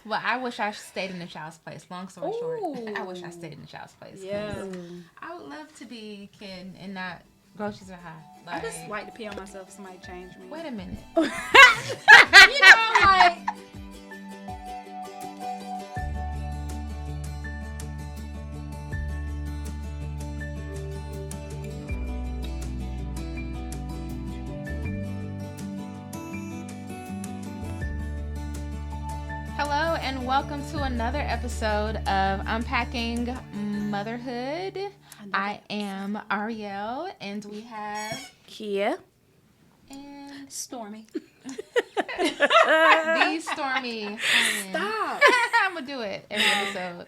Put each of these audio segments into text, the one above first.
Well, I wish I stayed in the child's place. Long story short, Ooh. I wish I stayed in the child's place. Yeah. I would love to be a kid and not groceries are high. I just like to pee on myself if somebody change me. Wait a minute. You know, like. Hello and welcome to another episode of Unpacking Motherhood. I am Ariel and we have Kia. and Stormy. the Stormy. Stop. I'm gonna do it every episode.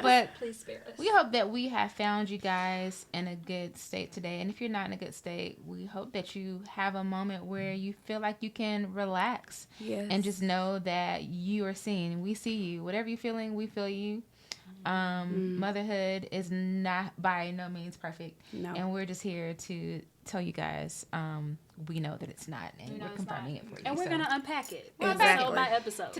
But Please spare us. we hope that we have found you guys in a good state today. And if you're not in a good state, we hope that you have a moment where you feel like you can relax. Yes. And just know that you are seen. We see you. Whatever you're feeling, we feel you. Motherhood is not by no means perfect. No. And we're just here to tell you guys we know that it's not. And we're confirming it for you. And we're So going to unpack it. Exactly. Episode by episode.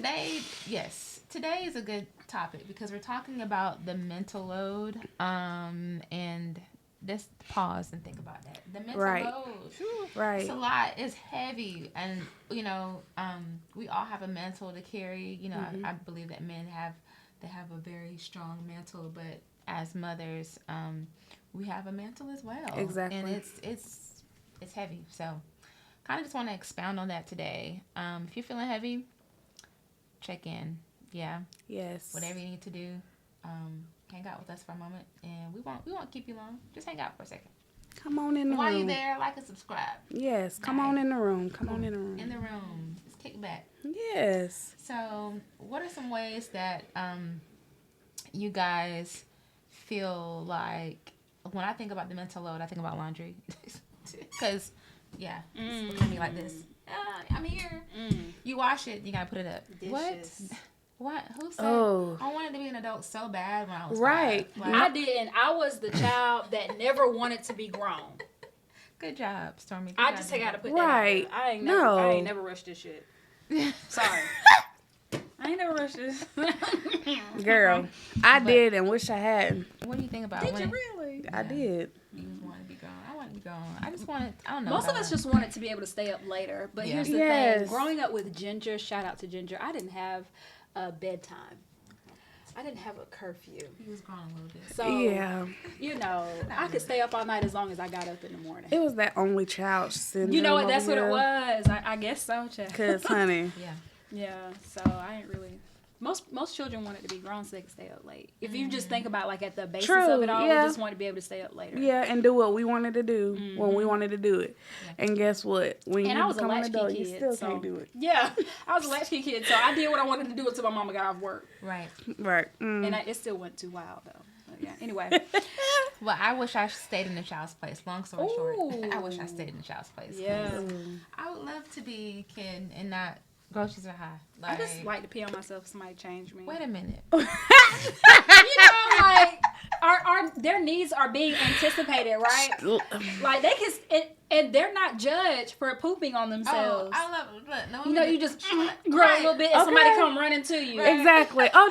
Today is a good topic because we're talking about the mental load. And just pause and think about that. The mental Right. load. Right. It's a lot. It's heavy, and we all have a mantle to carry. I believe that men have a very strong mantle, but as mothers, we have a mantle as well. Exactly. And it's heavy. So, kind of just want to expound on that today. If you're feeling heavy, check in. Yeah. Yes. Whatever you need to do. Hang out with us for a moment, and we won't keep you long. Just hang out for a second. Come on in the While room. you're there, like and subscribe. Yes. Come on in the room. Come on in the room. In the room. Just kick back. Yes. So, what are some ways that you guys feel like, when I think about the mental load, I think about laundry. Because, it's looking at me like this. I'm here. You wash it, you gotta put it up. Dishes. What? Who said? Oh. I wanted to be an adult so bad when I was Right. 5. Like, I didn't. I was the child that never wanted to be grown. Good job, Stormy. Good I job, just baby. got to put Right. that out there. No. I ain't never rushed this shit. Sorry. I ain't never rushed this. Girl, I did and wish I hadn't. What do you think about Did when you really? I did. you just want to be gone? I want to be gone. I just wanted, I don't know. Most of about us just wanted to be able to stay up later. But Yeah. here's the Yes. thing. Growing up with Ginger, shout out to Ginger, I didn't have a bedtime. I didn't have a curfew. He was growing a little bit. So, Yeah. I could stay up all night as long as I got up in the morning. It was that only child syndrome. You know what? That's what it over was. I guess so, Chad. Because, honey, Yeah. Yeah, so I ain't really. Most children wanted to be grown so they could stay up late. If you just think about like at the basis True, of it all, yeah. we just wanted to be able to stay up later. yeah, and do what we wanted to do when we wanted to do it. Yeah. And guess what? When And you I was a become an latchkey adult, kid, you still so can't do it. Yeah, I was a latchkey kid, so I did what I wanted to do until my mama got off work, Right. Right. and it still went too wild though. But yeah. Anyway, Well, I wish I stayed in the child's place. Long story short, Ooh. I wish I stayed in the child's place. yeah, I would love to be a kid and not groceries are high. I just like to pee on myself. If somebody change me. Wait a minute. You know, like their needs are being anticipated, right? Like they can, and they're not judged for pooping on themselves. Oh, I love it. Look, no, You know, you just grow a little bit and somebody come running to you. Exactly. Oh,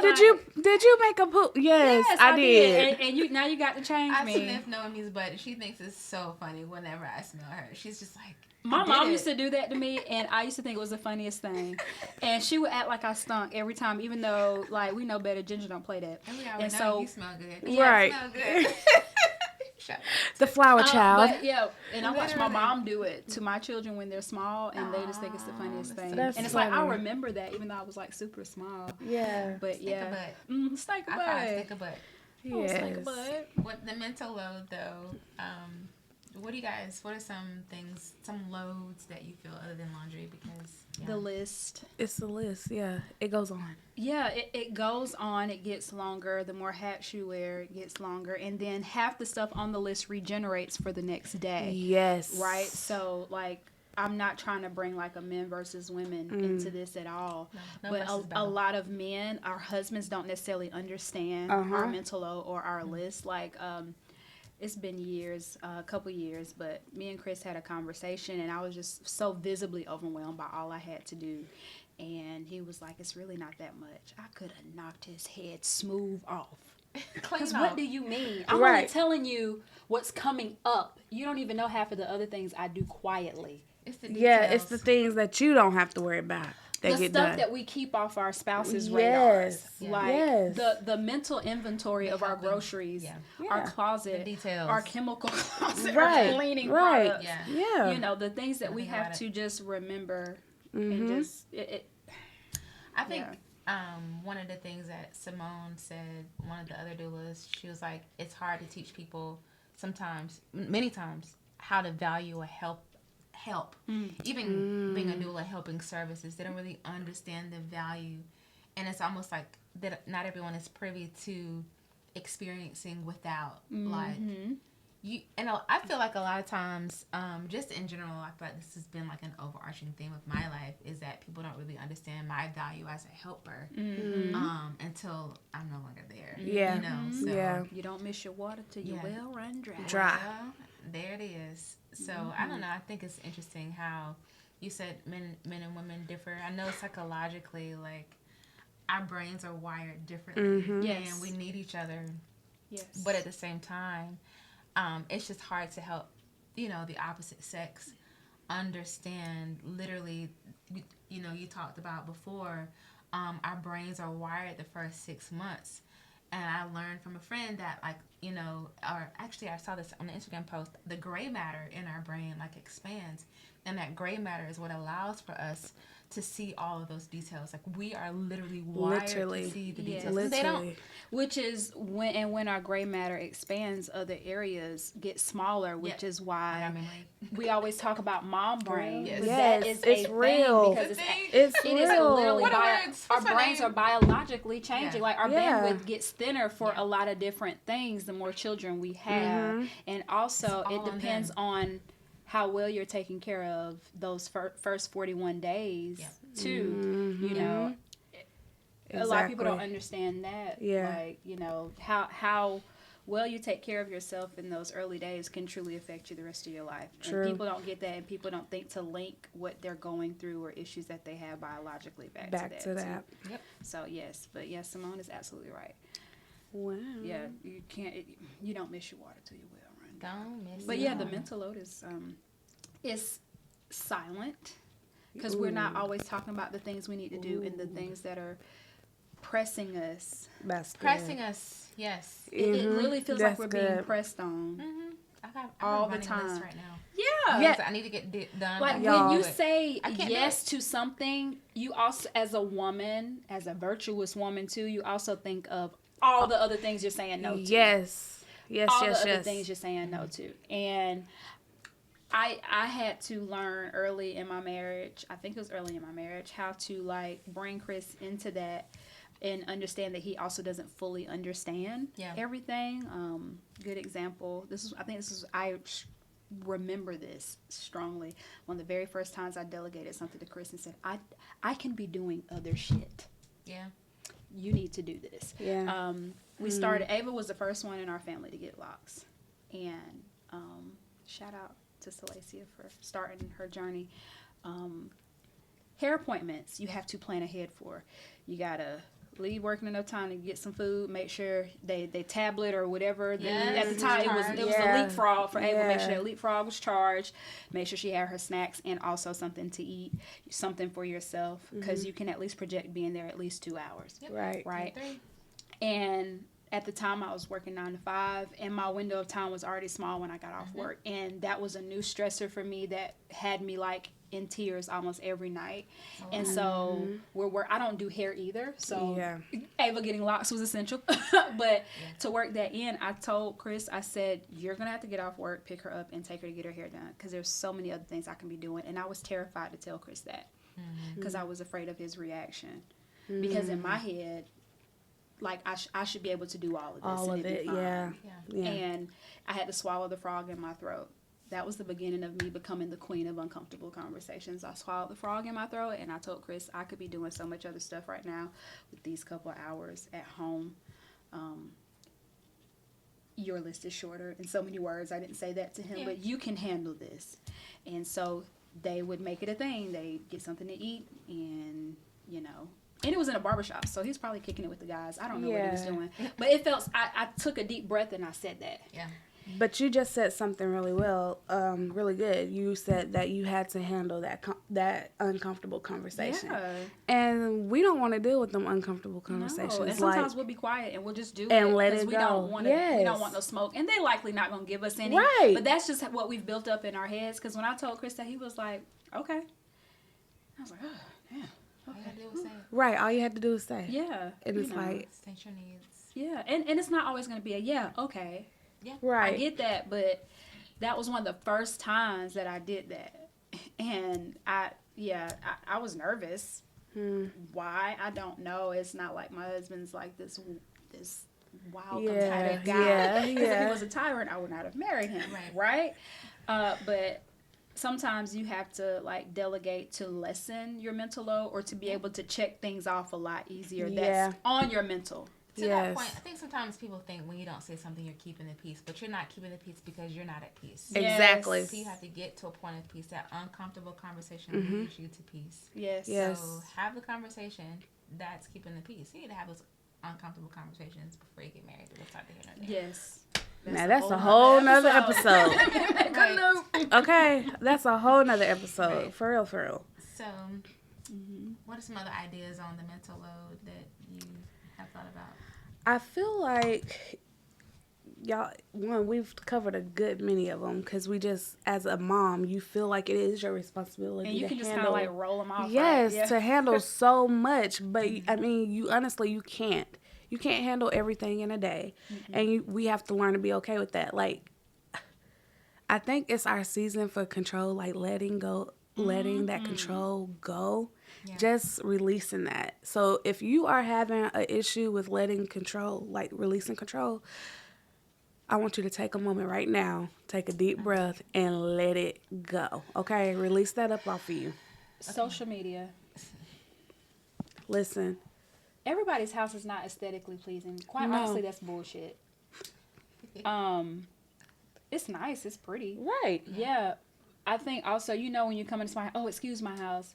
did you make a poop? Yes, I did. And now you got to change I me. sniff Noemi's butt. She thinks it's so funny whenever I smell her. She's just like, My I did mom it. used to do that to me, and I used to think it was the funniest thing. And she would act like I stunk every time, even though, like, we know better. Ginger don't play that. And we already And know so, you smell good. Right. You smell good. Shut up. The flower child. But yeah, and I watch my Literally. mom do it to my children when they're small, and they just think it's the funniest thing. That's And it's like, I funny. remember that, even though I was, like, super small. Yeah. But Stick a yeah. butt. Stink a I probably butt. stick a butt. Oh, stink a Yes. butt. What the mental load though? What are some things, some loads that you feel other than laundry? Because The list. It's the list. Yeah. It goes on. Yeah, it goes on. It gets longer. The more hats you wear, it gets longer. And then half the stuff on the list regenerates for the next day. Yes. Right? So, like, I'm not trying to bring, like, a men versus women into this at all. No But versus a battle. lot of men, our husbands don't necessarily understand our mental load or our list. Like, it's been years, a couple years, but me and Chris had a conversation, and I was just so visibly overwhelmed by all I had to do. And he was like, it's really not that much. I could have knocked his head smooth off. Because what do you mean? I'm only telling you what's coming up. You don't even know half of the other things I do quietly. It's the details. Yeah, it's the things that you don't have to worry about. The Get stuff done. that we keep off our spouse's radars. Yeah. Like the mental inventory of our groceries, our closet, the details, our chemical closet, Right. our cleaning Right. products. Yeah. You know, the things that we have to just remember and just I think one of the things that Simone said, one of the other doulas, she was like, it's hard to teach people sometimes, many times, how to value a help. Even being a doula, helping services, they don't really understand the value. And it's almost like that not everyone is privy to experiencing without. Like, you, and I feel like a lot of times, just in general, I feel like this has been like an overarching theme of my life, is that people don't really understand my value as a helper until I'm no longer there. Yeah. You know, so you don't miss your water till your well run dry. well, there it is. So I don't know. I think it's interesting how you said men and women differ. I know psychologically, like, our brains are wired differently, and we need each other. Yes. But at the same time, it's just hard to help, you know, the opposite sex understand. Literally, you know, you talked about before, our brains are wired the first 6 months. And I learned from a friend that, like, you know, or actually I saw this on the Instagram post, the gray matter in our brain, like, expands. And that gray matter is what allows for us to see all of those details. Like, we are literally wired to see the details. Literally. They don't. Which is when our gray matter expands, other areas get smaller, which is why we always talk about mom brain. Yes. That is it's real. Because It's it is real. literally What are words? our What's her brains name? are biologically changing. Like, our Yeah. bandwidth gets thinner for a lot of different things the more children we have. And also it depends on how well you're taking care of those first 41 days too. You know, a lot of people don't understand that. Like, you know, how well you take care of yourself in those early days can truly affect you the rest of your life. True. And people don't get that, and people don't think to link what they're going through or issues that they have biologically back to that. Too. Yep. So yes, but yes, Simone is absolutely right. Wow. Yeah, you can't. You don't miss your water till you well run. Don't miss. But yeah, the mental load is silent, because we're not always talking about the things we need to do and the things that are pressing us. That's good. Pressing us, yes. It really feels like That's we're being good. pressed on. I got All the running time. list right now. Yeah. Yeah. I need to get done. Like, Y'all. when you say I can't do yes it. to something, you also, as a woman, as a virtuous woman too, you also think of all the other things you're saying no to. Yes. Yes, All yes, the other yes. things you're saying no to. And I had to learn early in my marriage, I think it was early in my marriage, how to, like, bring Chris into that and understand that he also doesn't fully understand everything. Good example. I remember this strongly. One of the very first times I delegated something to Chris and said, I can be doing other shit. Yeah. You need to do this. Yeah. We started, Ava was the first one in our family to get locks. And shout out to Salacia for starting her journey. Hair appointments, you have to plan ahead for. You got to leave working enough time to get some food, make sure they tablet or whatever. At the time, it was a leapfrog for Ava. Make sure that leapfrog was charged. Make sure she had her snacks and also something to eat, something for yourself, because you can at least project being there at least 2 hours. Yep. Right. And at the time, I was working 9 to 5, and my window of time was already small when I got off work. And that was a new stressor for me that had me, like, in tears almost every night. And so I don't do hair either. So Ava getting locks was essential. But to work that in, I told Chris, I said, you're going to have to get off work, pick her up, and take her to get her hair done, because there's so many other things I can be doing. And I was terrified to tell Chris that, because I was afraid of his reaction. Because in my head, like, I should be able to do all of this. All and of it'd be it, fine. yeah. And I had to swallow the frog in my throat. That was the beginning of me becoming the queen of uncomfortable conversations. I swallowed the frog in my throat, and I told Chris I could be doing so much other stuff right now with these couple of hours at home. Your list is shorter in so many words. I didn't say that to him, but you can handle this. And so they would make it a thing. They get something to eat, and you know. And it was in a barbershop, so he was probably kicking it with the guys. I don't know what he was Yeah. doing. But it felt, I took a deep breath and I said that. Yeah. But you just said something really well, really good. You said that you had to handle that uncomfortable conversation. Yeah. And we don't want to deal with them uncomfortable conversations. No. And sometimes we'll be quiet and we'll just do and it. let Because it we go. don't want to. We Yes. don't want no smoke. And they likely not going to give us any. Right. But that's just what we've built up in our heads. Because when I told Chris that, he was like, okay. I was like, oh, yeah. All you gotta do is say it. Right. All you had to do is say. Yeah. And you it's know. like, State your needs. Yeah. And it's not always going to be a, yeah, okay. right. I get that, but that was one of the first times that I did that. And I was nervous. Why? I don't know. It's not like my husband's like this wild, competitive guy. Yeah, Because if yeah. he was a tyrant, I would not have married him. Right. But sometimes you have to like delegate to lessen your mental load or to be able to check things off a lot easier. Yeah. That's on your mental. To that Yes. point, I think sometimes people think when you don't say something, you're keeping the peace, but you're not keeping the peace because you're not at peace. Exactly. So you have to get to a point of peace. That uncomfortable conversation leads you to peace. Yes. Yes. So have the conversation. That's keeping the peace. You need to have those uncomfortable conversations before you get married. We'll start to hear no name. Yes. Now that's a whole nother episode. Right. Okay, that's a whole nother episode. Right. For real, for real. So, what are some other ideas on the mental load that you have thought about? I feel like we've covered a good many of them because we just, as a mom, you feel like it is your responsibility. And you to can just kind handle, of like roll them off. yes, right? Yeah. to handle so much. But I mean, you honestly, you can't. You can't handle everything in a day, and we have to learn to be okay with that. Like, I think it's our season for control, like letting that control go. Yeah. Just releasing that. So if you are having an issue with letting control, like releasing control, I want you to take a moment right now, take a deep breath, and let it go. Okay? Release that up off of you. Social media. Listen. Everybody's house is not aesthetically pleasing. Quite No. honestly, that's bullshit. It's nice. It's pretty. Right. Yeah. I think also, when you come into my excuse my house.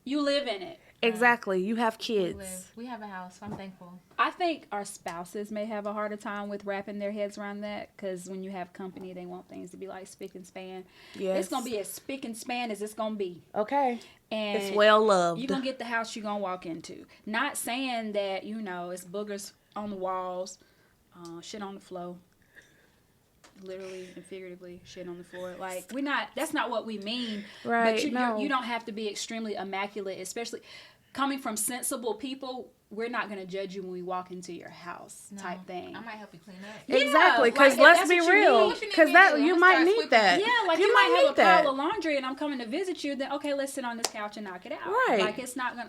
You live in it. Exactly. You have kids. We have a house. So I'm thankful. I think our spouses may have a harder time with wrapping their heads around that because when you have company, they want things to be like spick and span. Yes. It's going to be as spick and span as it's going to be. Okay. And It's well loved. you're going to get the house you're going to walk into. Not saying that, it's boogers on the walls, shit on the floor. Literally and figuratively, shit on the floor. Like, that's not what we mean. Right, But no. you don't have to be extremely immaculate, especially coming from sensible people. We're not going to judge you when we walk into your house type thing. I might help you clean up. Exactly, Yeah, because like, if let's that's be what you real. need. Because you might need that. Yeah, like you might have a pile of laundry and I'm coming to visit you, then okay, let's sit on this couch and knock it out. Right. Like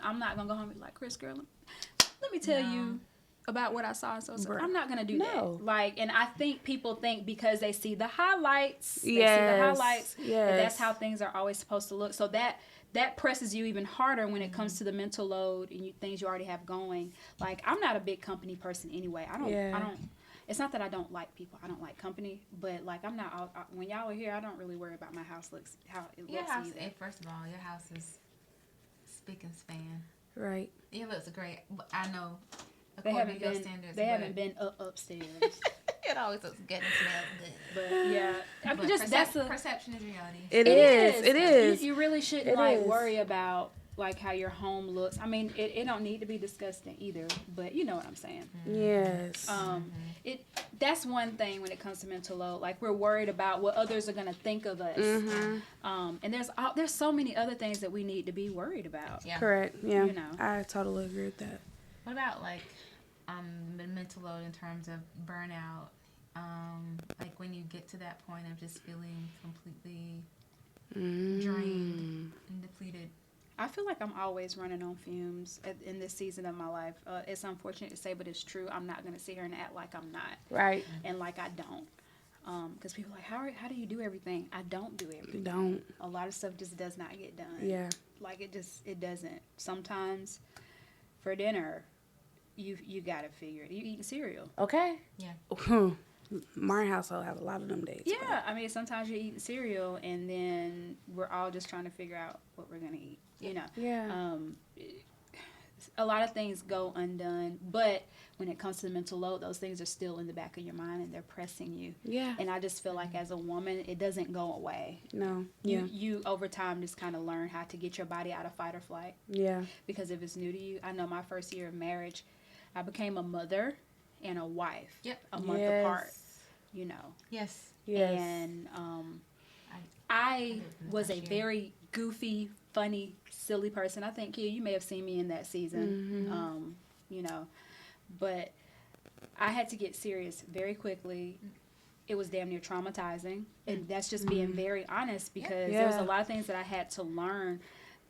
I'm not gonna go home and be like, Chris, girl, let me tell you about what I saw and so I'm not gonna do that. Like, and I think people think because they see the highlights, that that's how things are always supposed to look. So that presses you even harder when it comes to the mental load and things you already have going. Like, I'm not a big company person anyway. I don't. It's not that I don't like people. I don't like company, but like I'm not. When y'all are here, I don't really worry about my house how it looks. Your house, either. first of all, your house is spick and span. Right. It looks great. I know. They according haven't to your been. standards, They haven't been upstairs. It always looks good and smells good. But yeah, I mean, But that's perception is reality. It is. You really shouldn't It is. worry about like how your home looks. I mean, it don't need to be disgusting either, but you know what I'm saying. Yes. That's one thing when it comes to mental load. Like, we're worried about what others are gonna think of us. And there's so many other things that we need to be worried about. Yeah. Correct. Yeah. You know. I totally agree with that. What about like the mental load in terms of burnout? Like when you get to that point of just feeling completely drained and depleted. I feel like I'm always running on fumes in this season of my life. It's unfortunate to say, but it's true. I'm not going to sit here and act like I'm not. Right. And like I don't. Because people are like, how do you do everything? I don't do everything. You don't. A lot of stuff just does not get done. Yeah. Like it doesn't. Sometimes for dinner, you got to figure it. You eating cereal. Okay. Yeah. My household have a lot of them days. Yeah. I mean, sometimes you're eating cereal and then we're all just trying to figure out what we're going to eat. You know. Yeah. a lot of things go undone, but when it comes to the mental load, those things are still in the back of your mind and they're pressing you. Yeah. And I just feel like as a woman, it doesn't go away. No. You over time just kind of learn how to get your body out of fight or flight. Yeah. Because if it's new to you, I know my first year of marriage, I became a mother and a wife. Yep. A month apart, you know. Yes. Yes. And I was a very goofy, funny, silly person. I think, Kia, you may have seen me in that season, you know. But I had to get serious very quickly. It was damn near traumatizing. And that's just being very honest, because there was a lot of things that I had to learn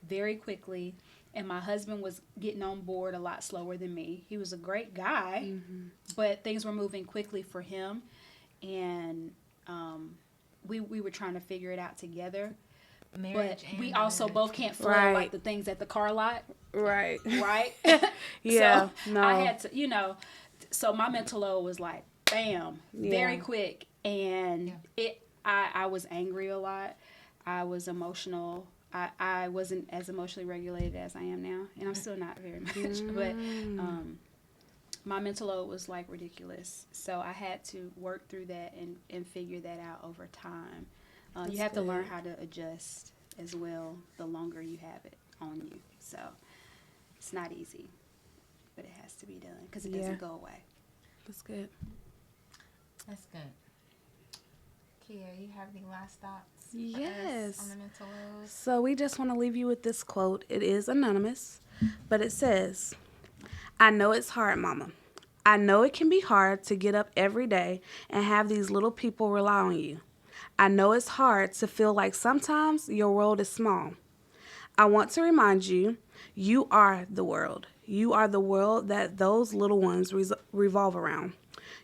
very quickly. And my husband was getting on board a lot slower than me. He was a great guy, but things were moving quickly for him. And we were trying to figure it out together. Marriage, but we also both can't flow like the things at the car lot. Right. Right? Yeah. So no. I had to, you know, so my mental load was like, bam, very quick. And I was angry a lot. I was emotional. I wasn't as emotionally regulated as I am now. And I'm still not very much. But my mental load was like ridiculous. So I had to work through that and figure that out over time. You have to learn how to adjust as well the longer you have it on you. So it's not easy, but it has to be done because it doesn't go away. That's good. That's good. Kia, you have any last thoughts for Yes. us on the mental load? So we just want to leave you with this quote. It is anonymous, but it says, "I know it's hard, Mama. I know it can be hard to get up every day and have these little people rely on you. I know it's hard to feel like sometimes your world is small. I want to remind you, you are the world. You are the world that those little ones revolve around.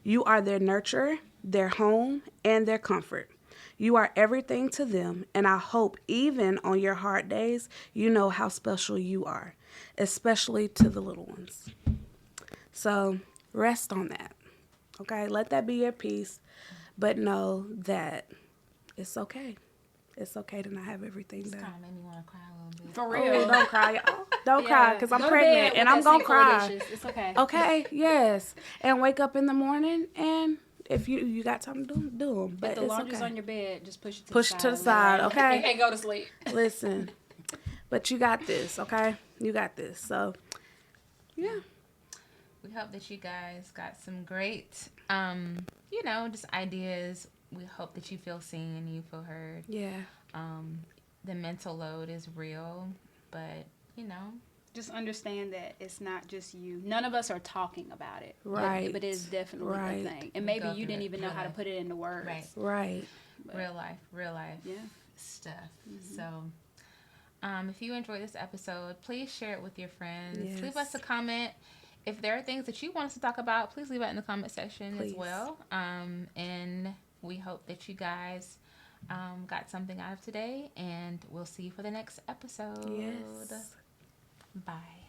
You are their nurturer, their home, and their comfort. You are everything to them, and I hope even on your hard days, you know how special you are, especially to the little ones." So rest on that, okay? Let that be your peace, but know that it's okay. It's okay to not have everything This done. kind of made me want to cry a little bit. For Oh, real. don't cry, y'all. Don't cry, because I'm Go to pregnant, bed and with I'm that going to sink full of cry. dishes. It's okay. Okay, yes. And wake up in the morning, and if you got something to do them. But If the it's laundry's okay. on your bed, just push it to Push the side. to the side, okay? And go to sleep. Listen, but you got this, okay? You got this. So, yeah. We hope that you guys got some great, you know, just ideas. We hope that you feel seen and you feel heard. Yeah. The mental load is real, but, you know. Just understand that it's not just you. None of us are talking about it. Right. But it's definitely Right. a thing. And maybe Go you through didn't it. even know Real how to life. put it into words. Right. Right. Real life Yeah. stuff. So, if you enjoyed this episode, please share it with your friends. Yes. Leave us a comment. If there are things that you want us to talk about, please leave it in the comment section as Please. well. And we hope that you guys got something out of today, and we'll see you for the next episode. Yes. Bye.